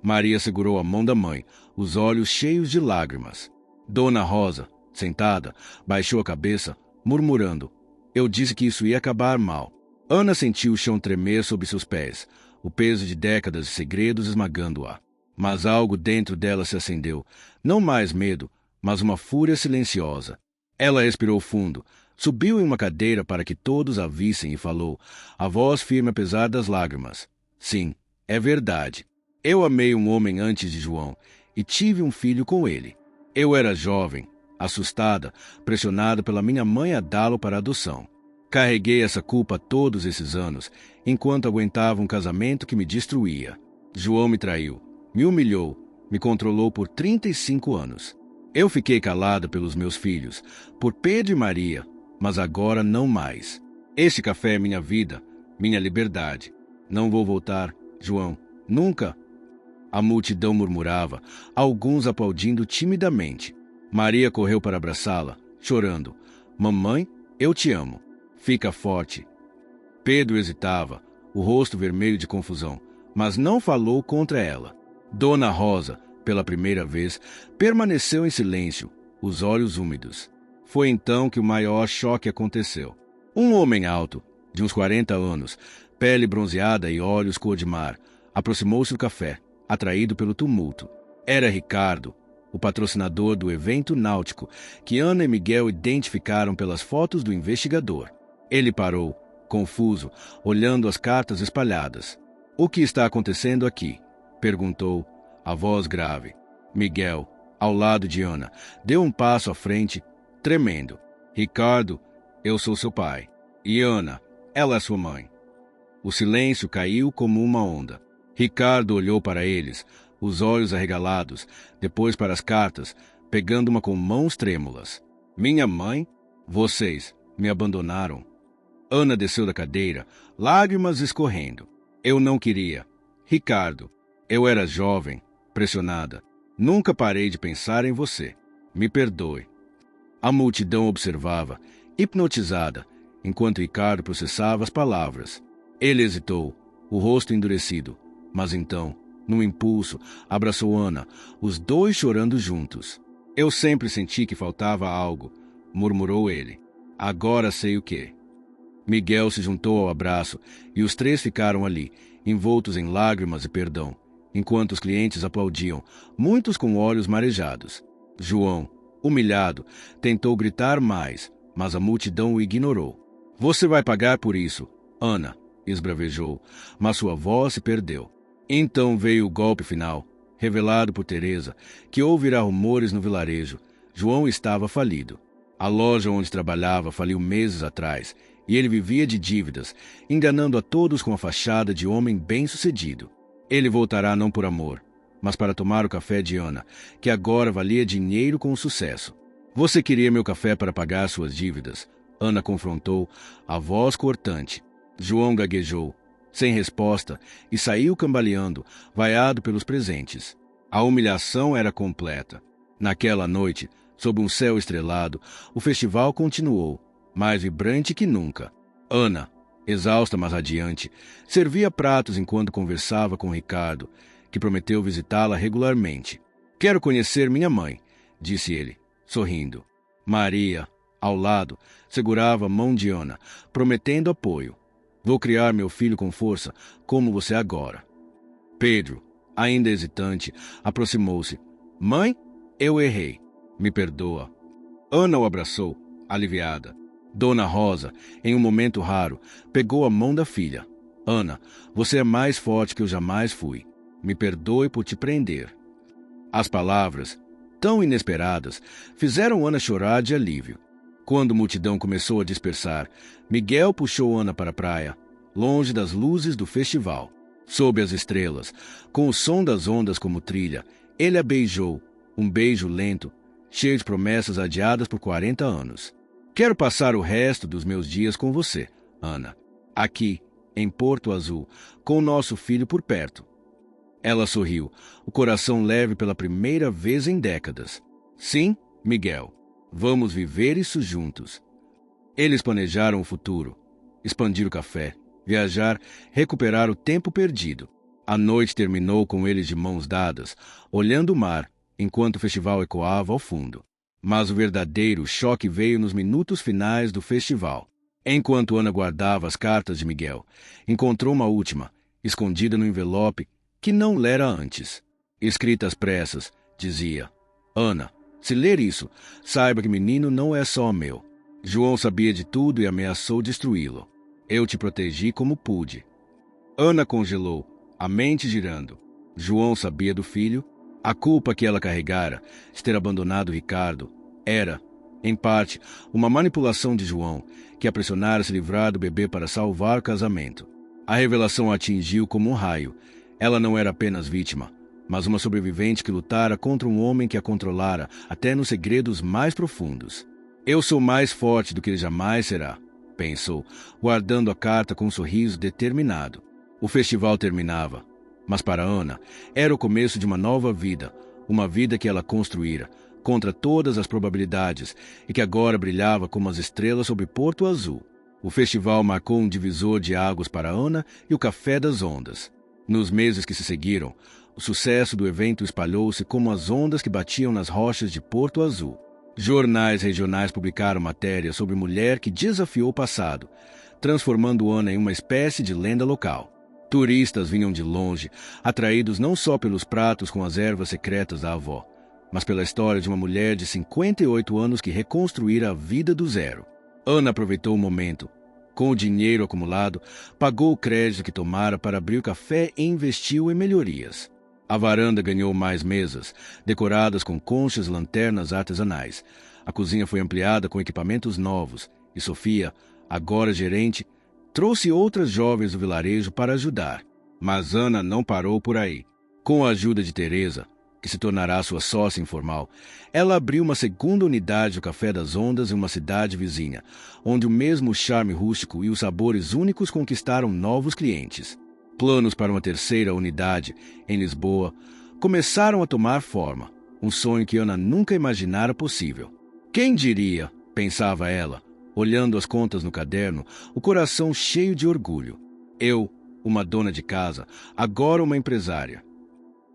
Maria segurou a mão da mãe, os olhos cheios de lágrimas. Dona Rosa, sentada, baixou a cabeça, murmurando: "Eu disse que isso ia acabar mal." Ana sentiu o chão tremer sob seus pés, o peso de décadas de segredos esmagando-a. Mas algo dentro dela se acendeu, não mais medo, mas uma fúria silenciosa. Ela respirou fundo, subiu em uma cadeira para que todos a vissem e falou, a voz firme apesar das lágrimas: "Sim, é verdade. Eu amei um homem antes de João e tive um filho com ele. Eu era jovem, assustada, pressionada pela minha mãe a dá-lo para adoção. Carreguei essa culpa todos esses anos, enquanto aguentava um casamento que me destruía. João me traiu, me humilhou, me controlou por 35 anos. Eu fiquei calada pelos meus filhos, por Pedro e Maria, mas agora não mais. Este café é minha vida, minha liberdade. Não vou voltar, João, nunca." A multidão murmurava, alguns aplaudindo timidamente. Maria correu para abraçá-la, chorando. "Mamãe, eu te amo. Fica forte." Pedro hesitava, o rosto vermelho de confusão, mas não falou contra ela. Dona Rosa, pela primeira vez, permaneceu em silêncio, os olhos úmidos. Foi então que o maior choque aconteceu. Um homem alto, de uns 40 anos, pele bronzeada e olhos cor de mar, aproximou-se do café, atraído pelo tumulto. Era Ricardo, o patrocinador do evento náutico, que Ana e Miguel identificaram pelas fotos do investigador. Ele parou, confuso, olhando as cartas espalhadas. "O que está acontecendo aqui?" perguntou, a voz grave. Miguel, ao lado de Ana, deu um passo à frente, tremendo. "Ricardo, eu sou seu pai. E Ana, ela é sua mãe." O silêncio caiu como uma onda. Ricardo olhou para eles, os olhos arregalados, depois para as cartas, pegando uma com mãos trêmulas. Minha mãe? Vocês me abandonaram. Ana desceu da cadeira, lágrimas escorrendo. Eu não queria. Ricardo, eu era jovem, pressionada. Nunca parei de pensar em você. Me perdoe. A multidão observava, hipnotizada, enquanto Ricardo processava as palavras. Ele hesitou, o rosto endurecido, mas então, num impulso, abraçou Ana, os dois chorando juntos. Eu sempre senti que faltava algo, murmurou ele. Agora sei o quê. Miguel se juntou ao abraço e os três ficaram ali, envoltos em lágrimas e perdão, enquanto os clientes aplaudiam, muitos com olhos marejados. João, humilhado, tentou gritar mais, mas a multidão o ignorou. Você vai pagar por isso, Ana, esbravejou, mas sua voz se perdeu. Então veio o golpe final, revelado por Teresa, que ouvirá rumores no vilarejo. João estava falido. A loja onde trabalhava faliu meses atrás, e ele vivia de dívidas, enganando a todos com a fachada de homem bem-sucedido. Ele voltará não por amor, mas para tomar o café de Ana, que agora valia dinheiro com o sucesso. Você queria meu café para pagar suas dívidas? Ana confrontou, a voz cortante. João gaguejou, sem resposta, e saiu cambaleando, vaiado pelos presentes. A humilhação era completa. Naquela noite, sob um céu estrelado, o festival continuou, mais vibrante que nunca. Ana, exausta mas radiante, servia pratos enquanto conversava com Ricardo, que prometeu visitá-la regularmente. Quero conhecer minha mãe, disse ele, sorrindo. Maria, ao lado, segurava a mão de Ana, prometendo apoio. Vou criar meu filho com força, como você agora. Pedro, ainda hesitante, aproximou-se. Mãe, eu errei. Me perdoa. Ana o abraçou, aliviada. Dona Rosa, em um momento raro, pegou a mão da filha. Ana, você é mais forte que eu jamais fui. Me perdoe por te prender. As palavras, tão inesperadas, fizeram Ana chorar de alívio. Quando a multidão começou a dispersar, Miguel puxou Ana para a praia, longe das luzes do festival. Sob as estrelas, com o som das ondas como trilha, ele a beijou, um beijo lento, cheio de promessas adiadas por 40 anos. Quero passar o resto dos meus dias com você, Ana. Aqui, em Porto Azul, com o nosso filho por perto. Ela sorriu, o coração leve pela primeira vez em décadas. Sim, Miguel, vamos viver isso juntos. Eles planejaram o futuro, expandir o café, viajar, recuperar o tempo perdido. A noite terminou com eles de mãos dadas, olhando o mar, enquanto o festival ecoava ao fundo. Mas o verdadeiro choque veio nos minutos finais do festival. Enquanto Ana guardava as cartas de Miguel, encontrou uma última, escondida no envelope que não lera antes. Escrita às pressas, dizia: Ana, se ler isso, saiba que menino não é só meu. João sabia de tudo e ameaçou destruí-lo. Eu te protegi como pude. Ana congelou, a mente girando. João sabia do filho. A culpa que ela carregara, de ter abandonado Ricardo, era, em parte, uma manipulação de João, que a pressionara a se livrar do bebê para salvar o casamento. A revelação a atingiu como um raio. Ela não era apenas vítima, mas uma sobrevivente que lutara contra um homem que a controlara até nos segredos mais profundos. Eu sou mais forte do que ele jamais será, pensou, guardando a carta com um sorriso determinado. O festival terminava. Mas para Ana, era o começo de uma nova vida, uma vida que ela construíra, contra todas as probabilidades, e que agora brilhava como as estrelas sobre Porto Azul. O festival marcou um divisor de águas para Ana e o Café das Ondas. Nos meses que se seguiram, o sucesso do evento espalhou-se como as ondas que batiam nas rochas de Porto Azul. Jornais regionais publicaram matérias sobre mulher que desafiou o passado, transformando Ana em uma espécie de lenda local. Turistas vinham de longe, atraídos não só pelos pratos com as ervas secretas da avó, mas pela história de uma mulher de 58 anos que reconstruíra a vida do zero. Ana aproveitou o momento. Com o dinheiro acumulado, pagou o crédito que tomara para abrir o café e investiu em melhorias. A varanda ganhou mais mesas, decoradas com conchas e lanternas artesanais. A cozinha foi ampliada com equipamentos novos, e Sofia, agora gerente, trouxe outras jovens do vilarejo para ajudar. Mas Ana não parou por aí. Com a ajuda de Teresa, que se tornará sua sócia informal, ela abriu uma segunda unidade do Café das Ondas em uma cidade vizinha, onde o mesmo charme rústico e os sabores únicos conquistaram novos clientes. Planos para uma terceira unidade, em Lisboa, começaram a tomar forma, um sonho que Ana nunca imaginara possível. Quem diria, pensava ela, olhando as contas no caderno, o coração cheio de orgulho. Eu, uma dona de casa, agora uma empresária.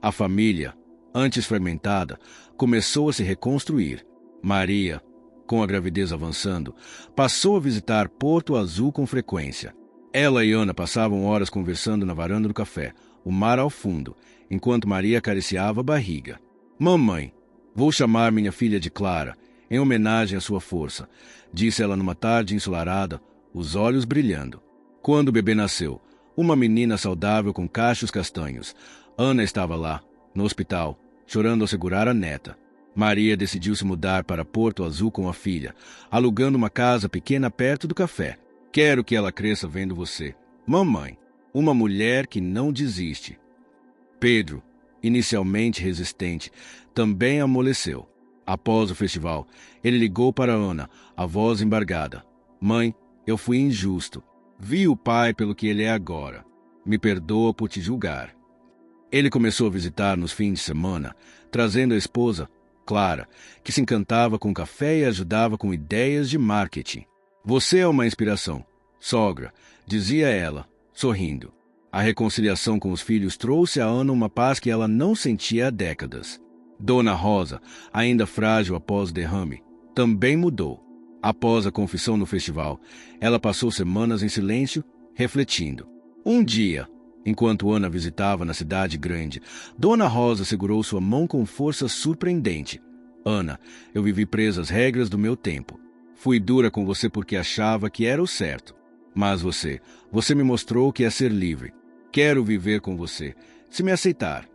A família, antes fragmentada, começou a se reconstruir. Maria, com a gravidez avançando, passou a visitar Porto Azul com frequência. Ela e Ana passavam horas conversando na varanda do café, o mar ao fundo, enquanto Maria acariciava a barriga. Mamãe, vou chamar minha filha de Clara, em homenagem à sua força, disse ela numa tarde ensolarada, os olhos brilhando. Quando o bebê nasceu, uma menina saudável com cachos castanhos, Ana estava lá, no hospital, chorando ao segurar a neta. Maria decidiu se mudar para Porto Azul com a filha, alugando uma casa pequena perto do café. Quero que ela cresça vendo você. Mamãe, uma mulher que não desiste. Pedro, inicialmente resistente, também amoleceu. Após o festival, ele ligou para Ana, a voz embargada. Mãe, eu fui injusto. Vi o pai pelo que ele é agora. Me perdoa por te julgar. Ele começou a visitar nos fins de semana, trazendo a esposa, Clara, que se encantava com café e ajudava com ideias de marketing. Você é uma inspiração, sogra, dizia ela, sorrindo. A reconciliação com os filhos trouxe a Ana uma paz que ela não sentia há décadas. Dona Rosa, ainda frágil após o derrame, também mudou. Após a confissão no festival, ela passou semanas em silêncio, refletindo. Um dia, enquanto Ana visitava na cidade grande, Dona Rosa segurou sua mão com força surpreendente. Ana, eu vivi presa às regras do meu tempo. Fui dura com você porque achava que era o certo. Mas você me mostrou que é ser livre. Quero viver com você, se me aceitar.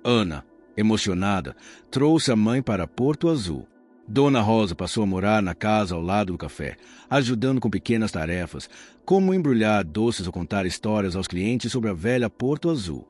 Ana, emocionada, trouxe a mãe para Porto Azul. Dona Rosa passou a morar na casa ao lado do café, ajudando com pequenas tarefas, como embrulhar doces ou contar histórias aos clientes sobre a velha Porto Azul.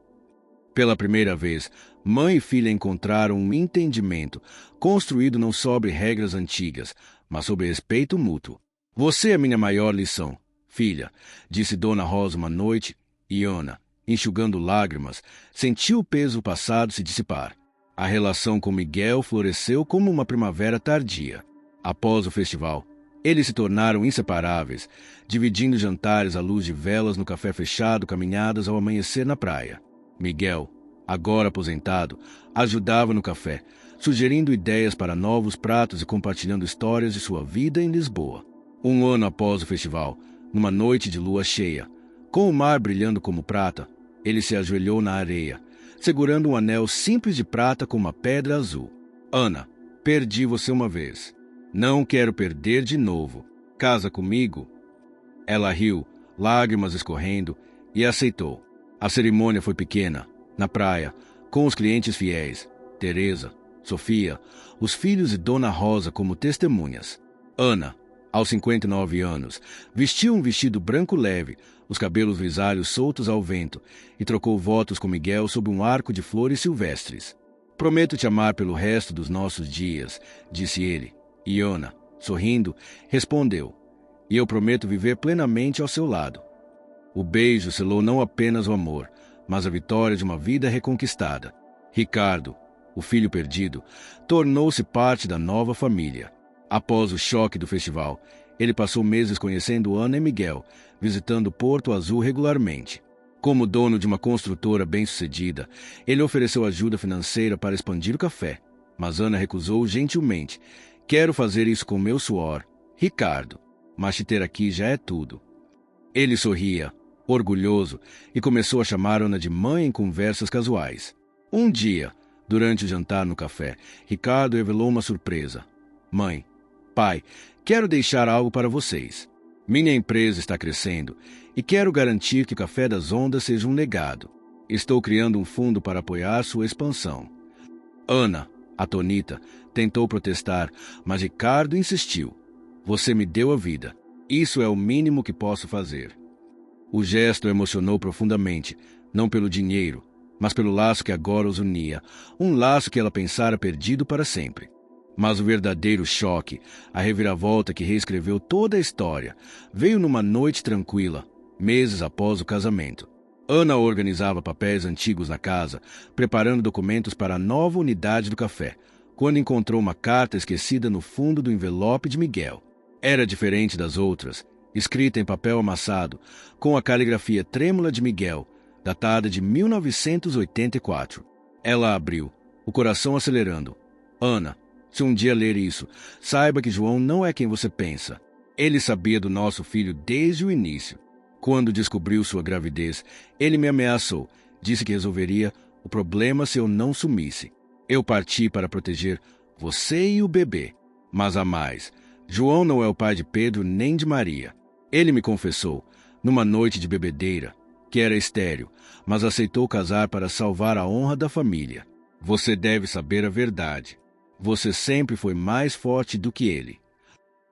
Pela primeira vez, mãe e filha encontraram um entendimento, construído não sobre regras antigas, mas sobre respeito mútuo. Você é minha maior lição, filha, disse Dona Rosa uma noite, e Ana, enxugando lágrimas, sentiu o peso passado se dissipar. A relação com Miguel floresceu como uma primavera tardia. Após o festival, eles se tornaram inseparáveis, dividindo jantares à luz de velas no café fechado, caminhadas ao amanhecer na praia. Miguel, agora aposentado, ajudava no café, sugerindo ideias para novos pratos e compartilhando histórias de sua vida em Lisboa. Um ano após o festival, numa noite de lua cheia, com o mar brilhando como prata, ele se ajoelhou na areia, segurando um anel simples de prata com uma pedra azul. Ana, perdi você uma vez. Não quero perder de novo. Casa comigo? Ela riu, lágrimas escorrendo, e aceitou. A cerimônia foi pequena, na praia, com os clientes fiéis, Teresa, Sofia, os filhos e Dona Rosa como testemunhas. Ana, aos 59 anos, vestiu um vestido branco leve, os cabelos grisalhos soltos ao vento, e trocou votos com Miguel sob um arco de flores silvestres. Prometo te amar pelo resto dos nossos dias, disse ele. E Ana, sorrindo, respondeu, e eu prometo viver plenamente ao seu lado. O beijo selou não apenas o amor, mas a vitória de uma vida reconquistada. Ricardo, o filho perdido, tornou-se parte da nova família. Após o choque do festival, ele passou meses conhecendo Ana e Miguel, visitando Porto Azul regularmente. Como dono de uma construtora bem-sucedida, ele ofereceu ajuda financeira para expandir o café, mas Ana recusou gentilmente. Quero fazer isso com meu suor, Ricardo, mas te ter aqui já é tudo. Ele sorria, orgulhoso, e começou a chamar Ana de mãe em conversas casuais. Um dia, durante o jantar no café, Ricardo revelou uma surpresa. Mãe, pai, quero deixar algo para vocês. Minha empresa está crescendo e quero garantir que o Café das Ondas seja um legado. Estou criando um fundo para apoiar sua expansão. Ana, atônita, tentou protestar, mas Ricardo insistiu. Você me deu a vida. Isso é o mínimo que posso fazer. O gesto a emocionou profundamente, não pelo dinheiro, mas pelo laço que agora os unia, um laço que ela pensara perdido para sempre. Mas o verdadeiro choque, a reviravolta que reescreveu toda a história, veio numa noite tranquila, meses após o casamento. Ana organizava papéis antigos na casa, preparando documentos para a nova unidade do café, quando encontrou uma carta esquecida no fundo do envelope de Miguel. Era diferente das outras, escrita em papel amassado, com a caligrafia trêmula de Miguel, datada de 1984. Ela abriu, o coração acelerando. Ana, se um dia ler isso, saiba que João não é quem você pensa. Ele sabia do nosso filho desde o início. Quando descobriu sua gravidez, ele me ameaçou, disse que resolveria o problema se eu não sumisse. Eu parti para proteger você e o bebê. Mas há mais. João não é o pai de Pedro nem de Maria. Ele me confessou, numa noite de bebedeira, que era estéril, mas aceitou casar para salvar a honra da família. Você deve saber a verdade. Você sempre foi mais forte do que ele.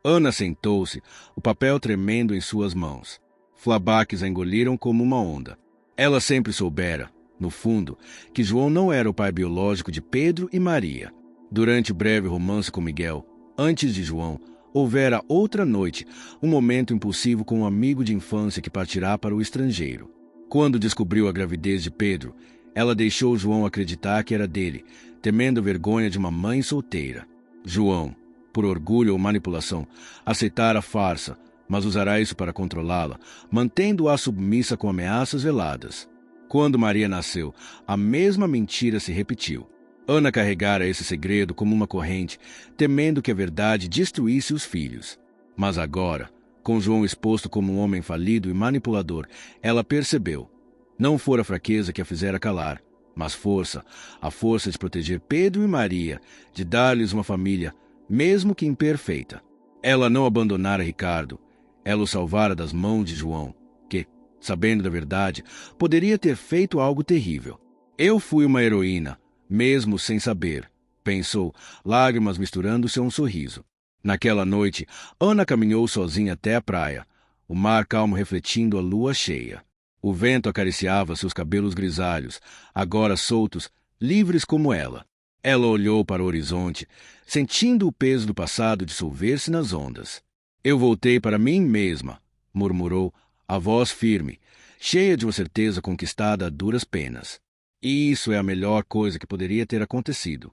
Ana sentou-se, o papel tremendo em suas mãos. Flabaques a engoliram como uma onda. Ela sempre soubera, no fundo, que João não era o pai biológico de Pedro e Maria. Durante o breve romance com Miguel, antes de João, houvera outra noite, um momento impulsivo com um amigo de infância que partirá para o estrangeiro. Quando descobriu a gravidez de Pedro, ela deixou João acreditar que era dele, temendo a vergonha de uma mãe solteira. João, por orgulho ou manipulação, aceitara a farsa, mas usará isso para controlá-la, mantendo-a submissa com ameaças veladas. Quando Maria nasceu, a mesma mentira se repetiu. Ana carregara esse segredo como uma corrente, temendo que a verdade destruísse os filhos. Mas agora, com João exposto como um homem falido e manipulador, ela percebeu. Não fora fraqueza que a fizera calar, mas força, a força de proteger Pedro e Maria, de dar-lhes uma família, mesmo que imperfeita. Ela não abandonara Ricardo. Ela o salvara das mãos de João, que, sabendo da verdade, poderia ter feito algo terrível. Eu fui uma heroína, mesmo sem saber, pensou, lágrimas misturando-se a um sorriso. Naquela noite, Ana caminhou sozinha até a praia, o mar calmo refletindo a lua cheia. O vento acariciava seus cabelos grisalhos, agora soltos, livres como ela. Ela olhou para o horizonte, sentindo o peso do passado dissolver-se nas ondas. Eu voltei para mim mesma, murmurou, a voz firme, cheia de uma certeza conquistada a duras penas. E isso é a melhor coisa que poderia ter acontecido.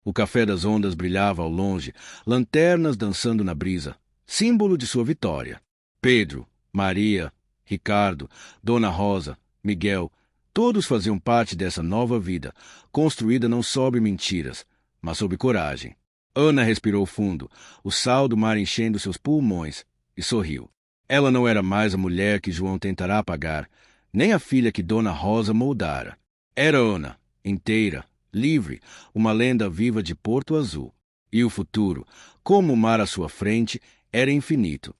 O café das ondas brilhava ao longe, lanternas dançando na brisa, símbolo de sua vitória. Pedro, Maria, Ricardo, Dona Rosa, Miguel, todos faziam parte dessa nova vida, construída não sob mentiras, mas sob coragem. Ana respirou fundo, o sal do mar enchendo seus pulmões, e sorriu. Ela não era mais a mulher que João tentará apagar, nem a filha que Dona Rosa moldara. Era Ana, inteira, livre, uma lenda viva de Porto Azul. E o futuro, como o mar à sua frente, era infinito.